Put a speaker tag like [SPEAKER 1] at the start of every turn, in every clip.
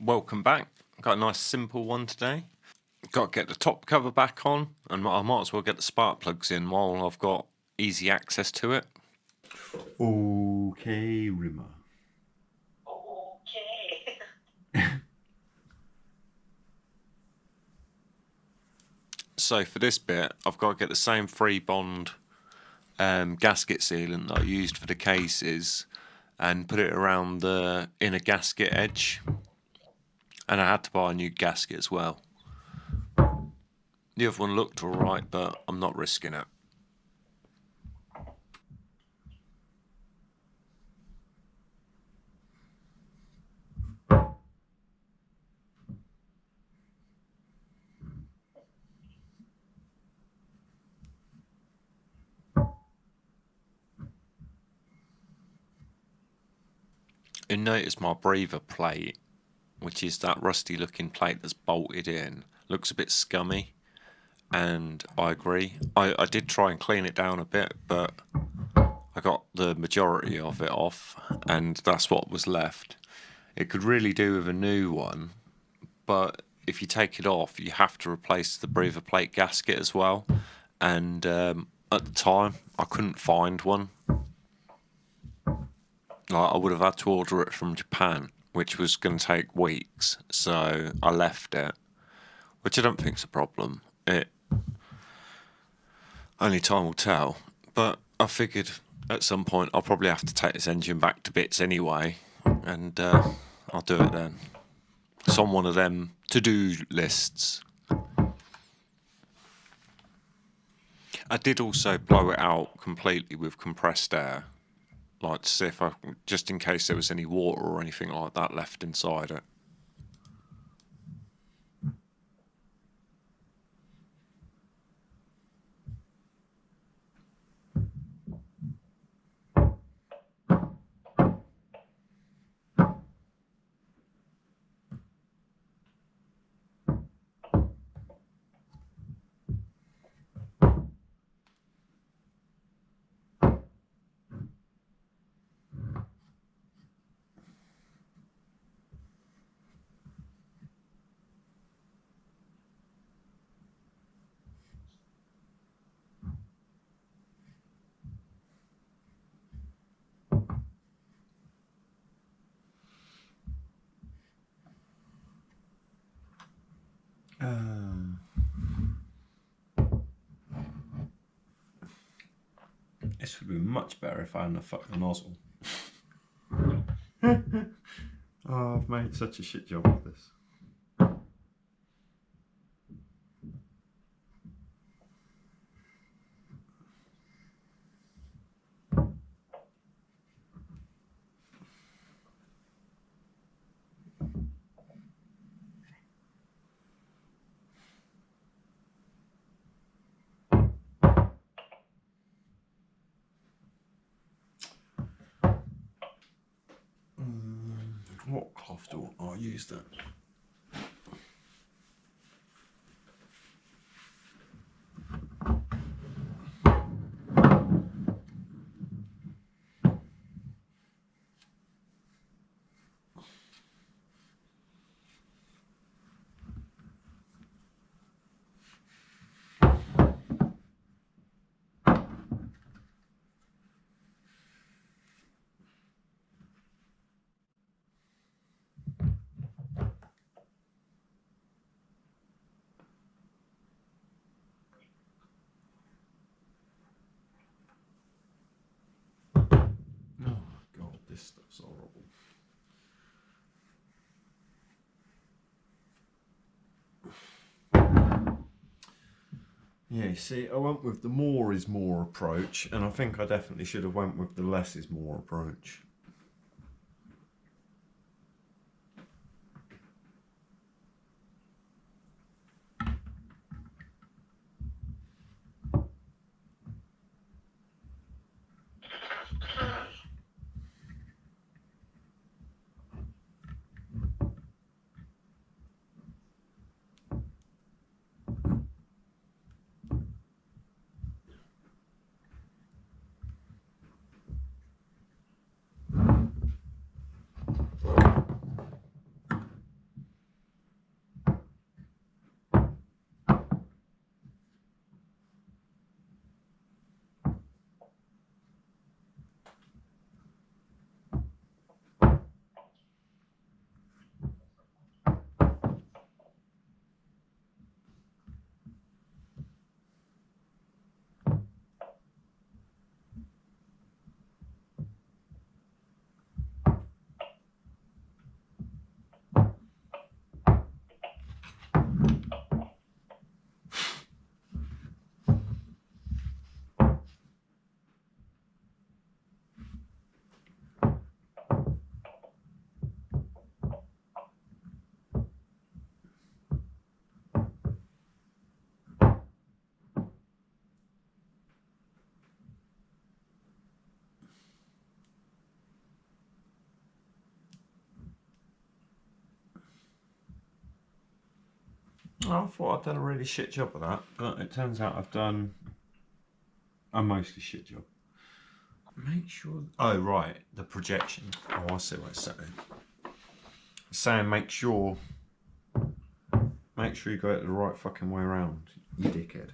[SPEAKER 1] Welcome back. Got a nice simple one today. Got to get the top cover back on, and I might as well get the spark plugs in while I've got easy access to it.
[SPEAKER 2] Okay, Rimmer.
[SPEAKER 3] Okay.
[SPEAKER 1] So for this bit, I've got to get the same 3-bond gasket sealant that I used for the cases and put it around the inner gasket edge. And I had to buy a new gasket as well. The other one looked alright, but I'm not risking it. You notice my breather plate, which is that rusty looking plate that's bolted in, looks a bit scummy. And I agree. I did try and clean it down a bit, but I got the majority of it off, and that's what was left. It could really do with a new one, but if you take it off, you have to replace the breather plate gasket as well. And at the time, I couldn't find one. Like, I would have had to order it from Japan, which was going to take weeks, so I left it, which I don't think's a problem. Only time will tell. But I figured at some point I'll probably have to take this engine back to bits anyway, and I'll do it then. It's on one of them to-do lists. I did also blow it out completely with compressed air, like to see if just in case there was any water or anything like that left inside it.
[SPEAKER 2] This would be much better if I hadn't fucked the nozzle. Oh, I've made such a shit job of this. What cloth do I use that? Oh god, this stuff's horrible. Yeah, see, I went with the more is more approach, and I think I definitely should have went with the less is more approach. I thought I'd done a really shit job of that, but it turns out I've done a mostly shit job. Make sure. Oh, right, the projection. Oh, I see what it's saying. It's saying make sure you go it the right fucking way around, you dickhead.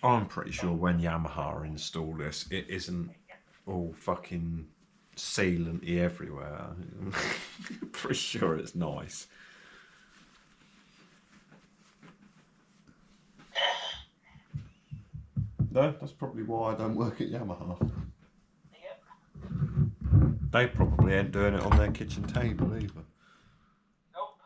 [SPEAKER 2] I'm pretty sure when Yamaha install this, it isn't all fucking sealanty everywhere. I'm pretty sure it's nice. No, that's probably why I don't work at Yamaha.
[SPEAKER 3] Yep.
[SPEAKER 2] They probably ain't doing it on their kitchen table either.
[SPEAKER 3] Nope.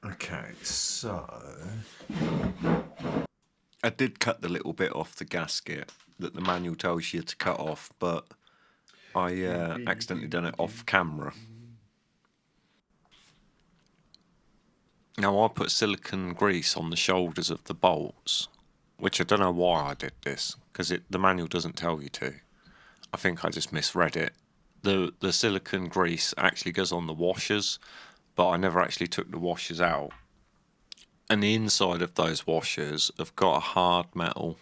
[SPEAKER 2] Okay, so
[SPEAKER 1] I did cut the little bit off the gasket that the manual tells you to cut off, but I accidentally done it off camera. Now I put silicone grease on the shoulders of the bolts, which I don't know why I did this, because the manual doesn't tell you to. I think I just misread it. The silicone grease actually goes on the washers, but I never actually took the washers out. And the inside of those washers have got a hard metal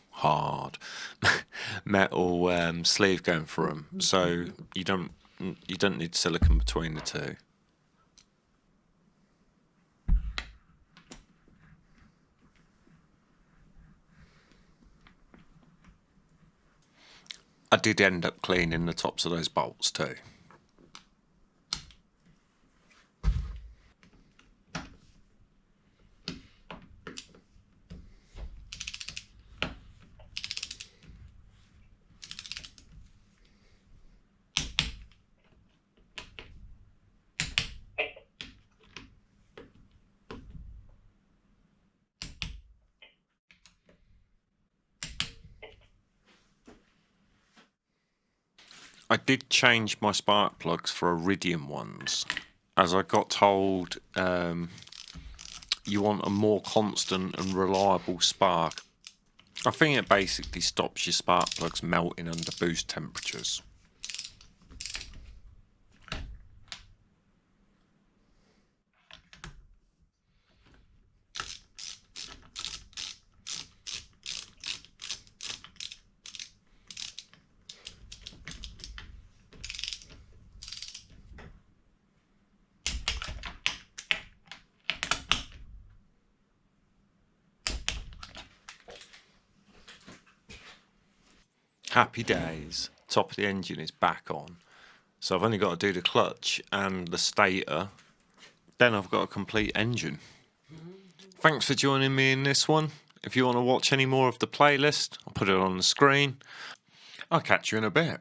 [SPEAKER 1] sleeve going through them, so you don't need silicone between the two. I did end up cleaning the tops of those bolts too. I did change my spark plugs for iridium ones, as I got told you want a more constant and reliable spark. I think it basically stops your spark plugs melting under boost temperatures. Happy days. Top of the engine is back on. So I've only got to do the clutch and the stator. Then I've got a complete engine. Thanks for joining me in this one. If you want to watch any more of the playlist, I'll put it on the screen. I'll catch you in a bit.